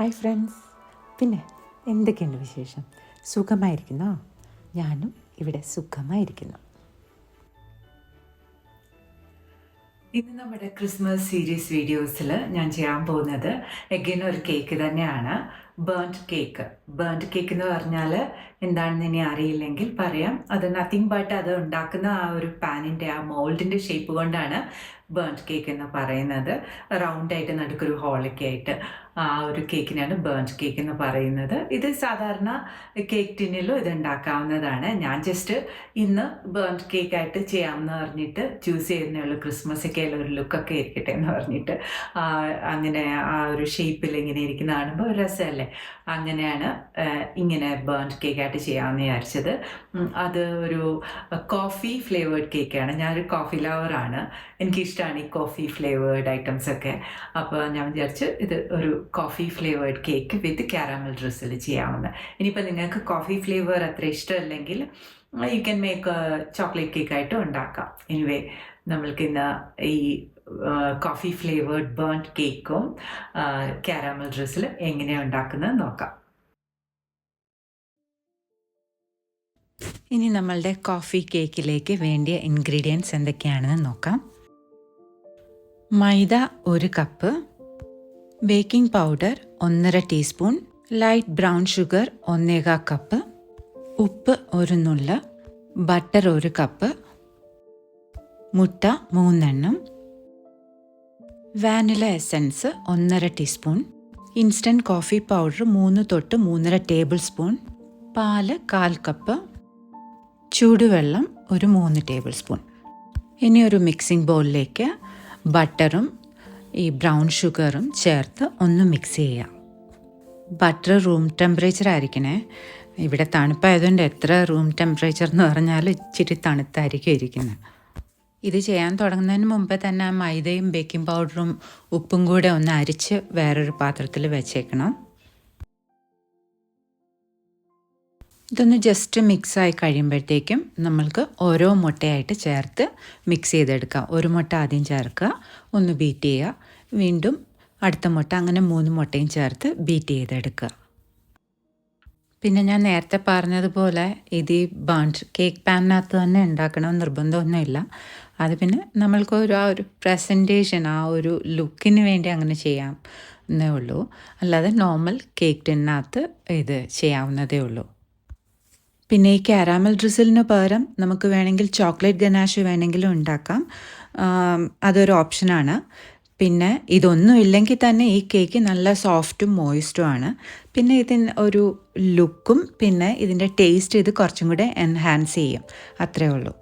Hi friends, പിന്നെ എന്തൊക്കെയുണ്ട് വിശേഷം? സുഖമായിരിക്കുന്നോ? ഞാനും ഇവിടെ സുഖമായിരിക്കുന്നു. ഇന്ന് നമ്മുടെ ക്രിസ്മസ് സീരീസ് വീഡിയോസിൽ ഞാൻ ചെയ്യാൻ പോകുന്നത് എഗെയിൻ ഒരു കേക്ക് തന്നെയാണ്. Burned cake. ബേൺഡ് കേക്ക് എന്ന് പറഞ്ഞാൽ എന്താണെന്ന് ഇനി അറിയില്ലെങ്കിൽ പറയാം. അത് നത്തിങ് ബട്ട് അത് ഉണ്ടാക്കുന്ന ആ ഒരു പാനിൻ്റെ ആ മോൾഡിൻ്റെ ഷേപ്പ് കൊണ്ടാണ് ബേൺഡ് കേക്ക് എന്ന് പറയുന്നത്. റൗണ്ടായിട്ട് നടുക്കൊരു ഹോളൊക്കെ ആയിട്ട് ആ ഒരു കേക്കിനാണ് ബേൺഡ് കേക്ക് എന്ന് പറയുന്നത്. ഇത് സാധാരണ കേക്ക് ടിന്നിലും ഇത് ഉണ്ടാക്കാവുന്നതാണ്. ഞാൻ ജസ്റ്റ് ഇന്ന് ബേൺഡ് കേക്കായിട്ട് ചെയ്യാമെന്ന് പറഞ്ഞിട്ട് ചൂസ് ചെയ്യുന്നേ ഉള്ളൂ. ക്രിസ്മസൊക്കെ ഉള്ള ഒരു ലുക്കൊക്കെ ഇരിക്കട്ടെ എന്ന് പറഞ്ഞിട്ട് അങ്ങനെ ആ ഒരു ഷേപ്പിൽ ഇങ്ങനെ ഇരിക്കുന്ന കാണുമ്പോൾ ഒരു രസമല്ലേ. അങ്ങനെയാണ് ഇങ്ങനെ ബേൺഡ് കേക്കായിട്ട് ചെയ്യാമെന്ന് വിചാരിച്ചത്. അത് ഒരു കോഫി ഫ്ലേവേർഡ് കേക്കാണ്. ഞാനൊരു കോഫി ലവറാണ്. എനിക്കിഷ്ടമാണ് ഈ കോഫി ഫ്ലേവേർഡ് ഐറ്റംസൊക്കെ. അപ്പോൾ ഞാൻ വിചാരിച്ചു ഇത് ഒരു coffee flavoured cake with caramel drizzle ചെയ്യാവുന്നത്. ഇനിയിപ്പോൾ നിങ്ങൾക്ക് കോഫി ഫ്ലേവർ അത്ര ഇഷ്ടമല്ലെങ്കിൽ യു ക്യാൻ മേക്ക് ചോക്ലേറ്റ് കേക്കായിട്ടും ഉണ്ടാക്കാം. എനിവേ നമ്മൾക്ക് ഇന്ന് ഈ കോഫി ഫ്ലേവേർഡ് ബേൺഡ് കേക്കും കാരമൽ ഡ്രിസിൽ എങ്ങനെയാണ് ഉണ്ടാക്കുന്നത് നോക്കാം. ഇനി നമ്മളുടെ കോഫി കേക്കിലേക്ക് വേണ്ടിയ ഇൻഗ്രീഡിയൻസ് എന്തൊക്കെയാണെന്ന് നോക്കാം. മൈദ 1 cup, baking powder 1.5 teaspoon, light brown sugar 1/4 cup, ഉപ്പ് 1 നുള്ള, ബട്ടർ 1 കപ്പ്, മുട്ട 3 എണ്ണം, vanilla essence 1.5 teaspoon, instant coffee powder 3 തൊട്ട് 3.5 ടേബിൾ സ്പൂൺ, പാല് 1/4 കപ്പ്, ചൂടുവെള്ളം 3 ടേബിൾ സ്പൂൺ. ഇനി ഒരു മിക്സിംഗ് ബൗളിലേക്ക് ബട്ടറും ഈ ബ്രൗൺ ഷുഗറും ചേർത്ത് ഒന്ന് മിക്സ് ചെയ്യാം. ബട്ടർ റൂം ടെമ്പറേച്ചർ ആയിരിക്കണേ. ഇവിടെ തണുപ്പായതുകൊണ്ട് എത്ര റൂം ടെമ്പറേച്ചർ എന്ന് പറഞ്ഞാൽ ഇച്ചിരി തണുത്തായിരിക്കും ഇരിക്കുന്നത്. ഇത് ചെയ്യാൻ തുടങ്ങുന്നതിന് മുമ്പേ തന്നെ മൈദയും ബേക്കിംഗ് പൗഡറും ഉപ്പും കൂടെ ഒന്ന് അരിച്ച് വേറൊരു പാത്രത്തിൽ വെച്ചേക്കണം. ഇതൊന്ന് ജസ്റ്റ് മിക്സായി കഴിയുമ്പോഴത്തേക്കും നമ്മൾക്ക് ഓരോ മുട്ടയായിട്ട് ചേർത്ത് മിക്സ് ചെയ്തെടുക്കാം. 1 മുട്ട ആദ്യം ചേർക്കുക, ഒന്ന് ബീറ്റ് ചെയ്യുക, വീണ്ടും അടുത്ത മുട്ട, അങ്ങനെ 3 മുട്ടയും ചേർത്ത് ബീറ്റ് ചെയ്തെടുക്കുക. പിന്നെ ഞാൻ നേരത്തെ പറഞ്ഞതുപോലെ ഇത് ഈ ബേൺഡ് കേക്ക് പാനിനകത്ത് തന്നെ ഉണ്ടാക്കണം നിർബന്ധമൊന്നുമില്ല. അത് പിന്നെ നമ്മൾക്ക് ആ ഒരു പ്രസൻറ്റേഷൻ, ആ ഒരു ലുക്കിന് വേണ്ടി അങ്ങനെ ചെയ്യാം എന്നേ ഉള്ളൂ. അല്ലാതെ നോർമൽ കേക്ക് ടിന്നകത്ത് ഇത് ചെയ്യാവുന്നതേ ഉള്ളൂ. പിന്നെ ഈ കാരാമൽ ഡ്രിസിലിന് പകരം നമുക്ക് വേണമെങ്കിൽ ചോക്ലേറ്റ് ഗനാഷ് വേണമെങ്കിലും ഉണ്ടാക്കാം. അതൊരു ഓപ്ഷനാണ്. പിന്നെ ഇതൊന്നും ഇല്ലെങ്കിൽ തന്നെ ഈ കേക്ക് നല്ല സോഫ്റ്റും മോയിസ്റ്റും ആണ്. പിന്നെ ഇതിന് ഒരു ലുക്കും പിന്നെ ഇതിൻ്റെ ടേസ്റ്റ് ഇത് കുറച്ചും കൂടെ എൻഹാൻസ് ചെയ്യും. അത്രയേ ഉള്ളൂ.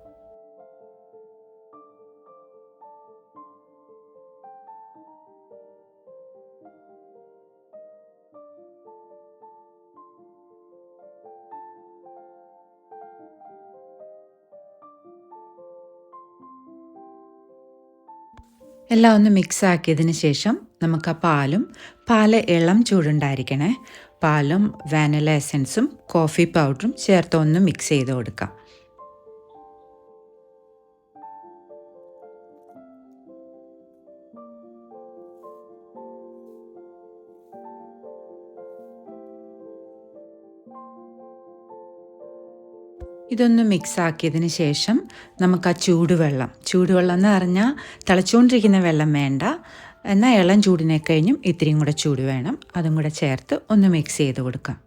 എല്ലാം ഒന്ന് മിക്സ് ആക്കിയതിന് ശേഷം നമുക്ക് ആ പാല് ഇളം ചൂടുണ്ടായിരിക്കണേ. പാലും വാനില എസൻസും കോഫി പൗഡറും ചേർത്ത് ഒന്ന് മിക്സ് ചെയ്ത് കൊടുക്കാം. ഇതൊന്ന് മിക്സ് ആക്കിയതിന് ശേഷം നമുക്ക് ആ ചൂടുവെള്ളം എന്ന് പറഞ്ഞാൽ തിളച്ചുകൊണ്ടിരിക്കുന്ന വെള്ളം വേണ്ട, എന്നാൽ ഇളം ചൂടിനെ കഴിഞ്ഞും ഇത്തിരിയും കൂടെ ചൂട് വേണം. അതും കൂടെ ചേർത്ത് ഒന്ന് മിക്സ് ചെയ്ത് കൊടുക്കാം.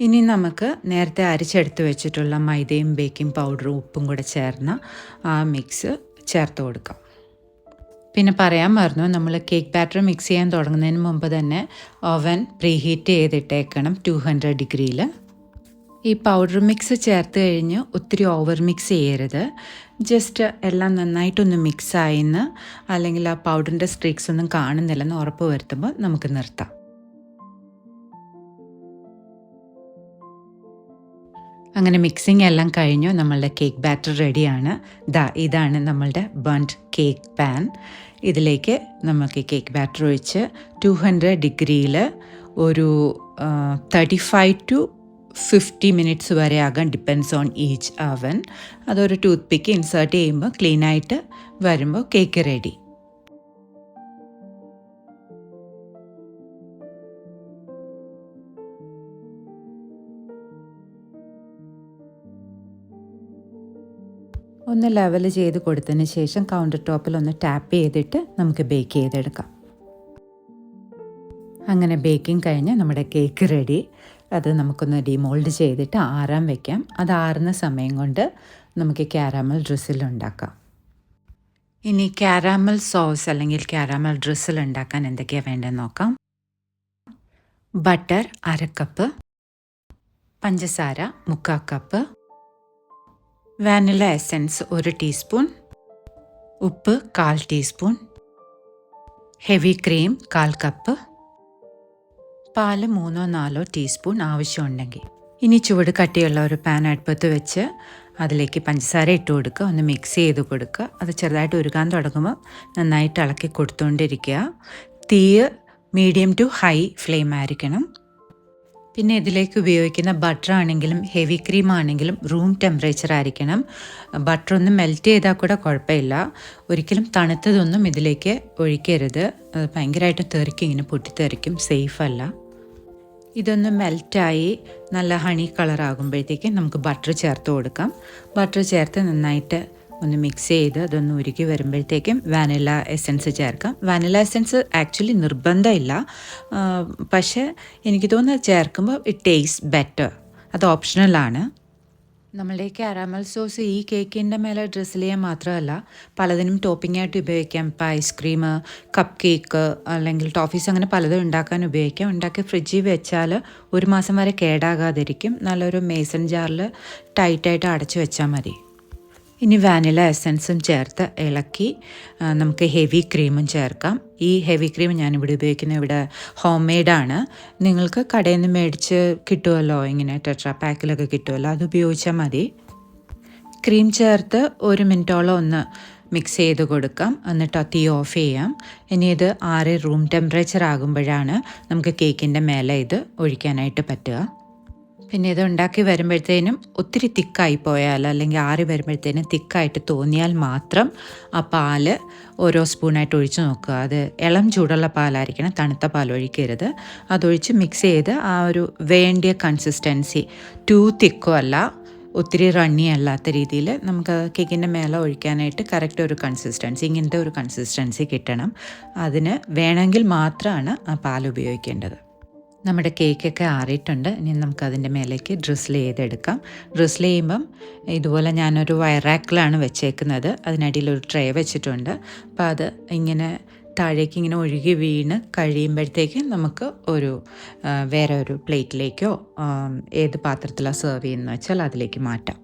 ഇനി നമുക്ക് നേരത്തെ അരിച്ചെടുത്ത് വെച്ചിട്ടുള്ള മൈദയും ബേക്കിംഗ് പൗഡറും ഉപ്പും കൂടെ ചേർന്ന ആ മിക്സ് ചേർത്ത് കൊടുക്കാം. പിന്നെ പറയാൻ മറന്നു, നമ്മൾ കേക്ക് ബാറ്റർ മിക്സ് ചെയ്യാൻ തുടങ്ങുന്നതിന് മുമ്പ് തന്നെ ഓവൻ പ്രീഹീറ്റ് ചെയ്തിട്ടേക്കണം 200 ഡിഗ്രിയിൽ. ഈ പൗഡർ മിക്സ് ചേർത്ത് കഴിഞ്ഞ് ഒത്തിരി ഓവർ മിക്സ് ചെയ്യരുത്. ജസ്റ്റ് എല്ലാം നന്നായിട്ടൊന്ന് മിക്സായിന്ന്, അല്ലെങ്കിൽ ആ പൗഡറിൻ്റെ സ്ട്രീക്സ് ഒന്നും കാണുന്നില്ലെന്ന് ഉറപ്പ് വരുത്തുമ്പോൾ നമുക്ക് നിർത്താം. അങ്ങനെ മിക്സിംഗ് എല്ലാം കഴിഞ്ഞു. നമ്മളുടെ കേക്ക് ബാറ്റർ റെഡിയാണ്. ഇതാണ് നമ്മളുടെ ബൺഡ് കേക്ക് പാൻ. ഇതിലേക്ക് നമുക്ക് കേക്ക് ബാറ്റർ ഒഴിച്ച് 200 ഡിഗ്രിയിൽ ഒരു 35 to 50 മിനിറ്റ്സ് വരെ ആകാം, ഡിപ്പെൻഡ്സ് ഓൺ ഈച്ച് അവൻ. അതൊരു ടൂത്ത് പിക്ക് ഇൻസേർട്ട് ചെയ്യുമ്പോൾ ക്ലീനായിട്ട് വരുമ്പോൾ കേക്ക് റെഡി. ഒന്ന് ലെവൽ ചെയ്ത് കൊടുത്തതിന് ശേഷം കൗണ്ടർ ടോപ്പിൽ ഒന്ന് ടാപ്പ് ചെയ്തിട്ട് നമുക്ക് ബേക്ക് ചെയ്തെടുക്കാം. അങ്ങനെ ബേക്കിംഗ് കഴിഞ്ഞ് നമ്മുടെ കേക്ക് റെഡി. അത് നമുക്കൊന്ന് ഡിമോൾഡ് ചെയ്തിട്ട് ആറാൻ വെക്കാം. അത് ആറുന്ന സമയം കൊണ്ട് നമുക്ക് കാരാമൽ ഡ്രിസിൽ ഉണ്ടാക്കാം. ഇനി കാരാമൽ സോസ് അല്ലെങ്കിൽ കാരാമൽ ഡ്രിസിൽ ഉണ്ടാക്കാൻ എന്തൊക്കെയാണ് വേണ്ടതെന്ന് നോക്കാം. ബട്ടർ 1/2 കപ്പ്, പഞ്ചസാര 3/4 കപ്പ്, വാനില എസൻസ് 1 ടീസ്പൂൺ, ഉപ്പ് 1/4 ടീസ്പൂൺ, ഹെവി ക്രീം 1/4 കപ്പ്, പാല് 3-4 ടീസ്പൂൺ ആവശ്യമുണ്ടെങ്കിൽ. ഇനി ചുവട് കട്ടിയുള്ള ഒരു പാൻ അടുപ്പത്ത് വെച്ച് അതിലേക്ക് പഞ്ചസാര ഇട്ട് കൊടുക്കുക. ഒന്ന് മിക്സ് ചെയ്ത് കൊടുക്കുക. അത് ചെറുതായിട്ട് ഉരുകാൻ തുടങ്ങുമ്പോൾ നന്നായിട്ട് ഇളക്കി കൊടുത്തുകൊണ്ടിരിക്കുക. തീ മീഡിയം ടു ഹൈ ഫ്ലെയിം ആയിരിക്കണം. പിന്നെ ഇതിലേക്ക് ഉപയോഗിക്കുന്ന ബട്ടർ ആണെങ്കിലും ഹെവി ക്രീം ആണെങ്കിലും റൂം ടെമ്പറേച്ചർ ആയിരിക്കണം. ബട്ടർ ഒന്ന് മെൽറ്റ് ചെയ്താൽ കൂടെ കുഴപ്പമില്ല. ഒരിക്കലും തണുത്തതൊന്നും ഇതിലേക്ക് ഒഴിക്കരുത്. അത് ഭയങ്കരമായിട്ട് തെറിക്കും, ഇങ്ങനെ പൊട്ടിത്തെറിക്കും, സേഫ് അല്ല. ഇതൊന്ന് മെൽറ്റായി നല്ല ഹണി കളറാകുമ്പോഴത്തേക്കും നമുക്ക് ബട്ടർ ചേർത്ത് കൊടുക്കാം. ബട്ടർ ചേർത്ത് നന്നായിട്ട് ഒന്ന് മിക്സ് ചെയ്ത് അതൊന്ന് ഉരുക്കി വരുമ്പോഴത്തേക്കും വാനില എസൻസ് ചേർക്കാം. വാനില എസൻസ് ആക്ച്വലി നിർബന്ധമില്ല, പക്ഷേ എനിക്ക് തോന്നുന്നത് ചേർക്കുമ്പോൾ ഇറ്റ് ടേസ്റ്റ് ബെറ്റർ. അത് ഓപ്ഷണലാണ്. നമ്മളുടെ കാരാമൽ സോസ് ഈ കേക്കിൻ്റെ മേലെ ഡ്രിസിൽ ചെയ്യാൻ മാത്രമല്ല പലതിനും ടോപ്പിംഗ് ആയിട്ട് ഉപയോഗിക്കാം. ഇപ്പോൾ ഐസ്ക്രീം, കപ്പ് കേക്ക് അല്ലെങ്കിൽ ടോഫീസ്, അങ്ങനെ പലതും ഉണ്ടാക്കാൻ ഉപയോഗിക്കാം. ഉണ്ടാക്കി ഫ്രിഡ്ജിൽ വെച്ചാൽ 1 മാസം വരെ കേടാകാതിരിക്കും. നല്ലൊരു മേസൺ ജാറിൽ ടൈറ്റായിട്ട് അടച്ചു വെച്ചാൽ മതി. ഇനി വാനില എസൻസും ചേർത്ത് ഇളക്കി നമുക്ക് ഹെവി ക്രീമും ചേർക്കാം. ഈ ഹെവി ക്രീം ഞാനിവിടെ ഉപയോഗിക്കുന്നത് ഇവിടെ ഹോം മെയ്ഡാണ്. നിങ്ങൾക്ക് കടയിൽ നിന്ന് മേടിച്ച് കിട്ടുമല്ലോ, ഇങ്ങനെ ടെട്രാ പാക്കിലൊക്കെ കിട്ടുമല്ലോ, അത് ഉപയോഗിച്ചാൽ മതി. ക്രീം ചേർത്ത് 1 മിനിറ്റോളം ഒന്ന് മിക്സ് ചെയ്ത് കൊടുക്കാം. എന്നിട്ട് തീ ഓഫ് ചെയ്യാം. ഇനി ഇത് റൂം ടെമ്പറേച്ചർ ആകുമ്പോഴാണ് നമുക്ക് കേക്കിൻ്റെ മേലെ ഇത് ഒഴിക്കാനായിട്ട് പറ്റുക. പിന്നെ ഇത് ഉണ്ടാക്കി വരുമ്പോഴത്തേനും ഒത്തിരി തിക്കായി പോയാൽ അല്ലെങ്കിൽ ആറി വരുമ്പോഴത്തേനും തിക്കായിട്ട് തോന്നിയാൽ മാത്രം ആ പാല് ഓരോ സ്പൂണായിട്ട് ഒഴിച്ച് നോക്കുക. അത് ഇളം ചൂടുള്ള പാലായിരിക്കണം, തണുത്ത പാൽ ഒഴിക്കരുത്. അതൊഴിച്ച് മിക്സ് ചെയ്ത് ആ ഒരു വേണ്ടിയ കൺസിസ്റ്റൻസി, ടൂ തിക്കും അല്ല ഒത്തിരി റണ്ണി അല്ലാത്ത രീതിയിൽ നമുക്ക് കേക്കിൻ്റെ മേലെ ഒഴിക്കാനായിട്ട് കറക്റ്റ് ഒരു കൺസിസ്റ്റൻസി, ഇങ്ങനത്തെ ഒരു കൺസിസ്റ്റൻസി കിട്ടണം. അതിന് വേണമെങ്കിൽ മാത്രമാണ് ആ പാൽ ഉപയോഗിക്കേണ്ടത്. നമ്മുടെ കേക്കൊക്കെ ആറിയിട്ടുണ്ട്. ഇനി നമുക്കതിൻ്റെ മേലേക്ക് ഡ്രിസിൽ ചെയ്തെടുക്കാം. ഡ്രിസിൽ ചെയ്യുമ്പം ഇതുപോലെ ഞാനൊരു വയറാക്കിലാണ് വെച്ചേക്കുന്നത്. അതിനടിയിൽ ഒരു ട്രേ വെച്ചിട്ടുണ്ട്. അപ്പോൾ അത് ഇങ്ങനെ താഴേക്ക് ഇങ്ങനെ ഒഴുകി വീണ് കഴിയുമ്പോഴത്തേക്ക് നമുക്ക് വേറെ ഒരു പ്ലേറ്റിലേക്കോ ഏത് പാത്രത്തിലാണ് സെർവ് ചെയ്യുന്നത് വെച്ചാൽ അതിലേക്ക് മാറ്റാം.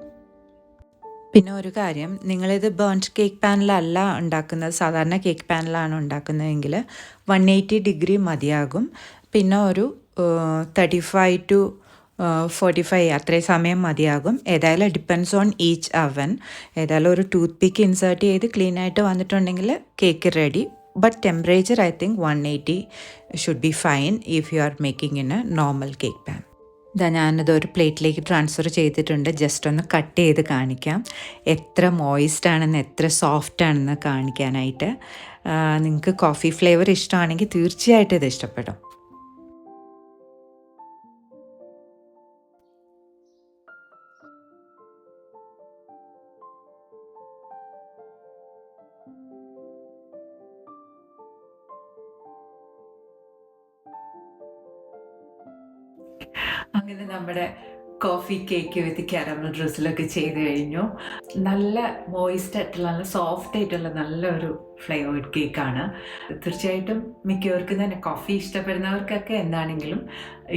പിന്നെ ഒരു കാര്യം, നിങ്ങളിത് ബേൺഡ് കേക്ക് പാനിലല്ല ഉണ്ടാക്കുന്നത്, സാധാരണ കേക്ക് പാനിലാണ് ഉണ്ടാക്കുന്നതെങ്കിൽ 180 ഡിഗ്രി മതിയാകും. പിന്നെ ഒരു 35 to 45 അത്രയും സമയം മതിയാകും. ഏതായാലും ഡിപ്പെൻഡ്സ് ഓൺ ഈച്ച് അവൻ. ഏതായാലും ഒരു ടൂത്ത് പിക്ക് ഇൻസേർട്ട് ചെയ്ത് ക്ലീനായിട്ട് വന്നിട്ടുണ്ടെങ്കിൽ cake ready. But temperature I think 180 should be fine if you are making in A normal cake pan. ഞാനത് ഒരു പ്ലേറ്റിലേക്ക് ട്രാൻസ്ഫർ ചെയ്തിട്ടുണ്ട്. ജസ്റ്റ് ഒന്ന് കട്ട് ചെയ്ത് കാണിക്കാം എത്ര മോയിസ്റ്റ് ആണെന്ന്, എത്ര സോഫ്റ്റ് ആണെന്ന് കാണിക്കാനായിട്ട്. നിങ്ങൾക്ക് കോഫി ഫ്ലേവർ ഇഷ്ടമാണെങ്കിൽ തീർച്ചയായിട്ടും ഇത് ഇഷ്ടപ്പെടും. അങ്ങനെ നമ്മുടെ കോഫി കേക്ക് വിത്ത് കാരമൽ ഡ്രിസിലൊക്കെ ചെയ്ത് കഴിഞ്ഞു. നല്ല മോയിസ്റ്റ് ആയിട്ടുള്ള, നല്ല സോഫ്റ്റ് ആയിട്ടുള്ള നല്ലൊരു ഫ്ലേവേർഡ് കേക്കാണ്. തീർച്ചയായിട്ടും മിക്കവർക്കും തന്നെ കോഫി ഇഷ്ടപ്പെടുന്നവർക്കൊക്കെ എന്താണെങ്കിലും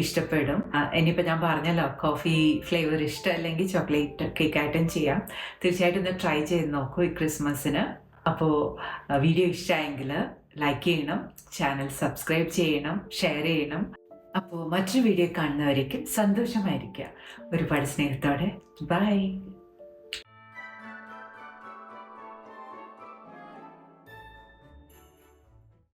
ഇഷ്ടപ്പെടും. ഇനിയിപ്പോൾ ഞാൻ പറഞ്ഞല്ലോ, കോഫി ഫ്ലേവർ ഇഷ്ടമല്ലെങ്കിൽ ചോക്ലേറ്റ് കേക്കായിട്ടും ചെയ്യാം. തീർച്ചയായിട്ടും ഒന്ന് ട്രൈ ചെയ്ത് നോക്കൂ ഈ ക്രിസ്മസിന്. അപ്പോൾ വീഡിയോ ഇഷ്ടമായെങ്കിൽ ലൈക്ക് ചെയ്യണം, ചാനൽ സബ്സ്ക്രൈബ് ചെയ്യണം, ഷെയർ ചെയ്യണം. അപ്പോൾ മറ്റൊരു വീഡിയോ കാണുന്നവരേക്കും സന്തോഷമായിരിക്കുക. ഒരുപാട് സ്നേഹത്തോടെ ബൈ.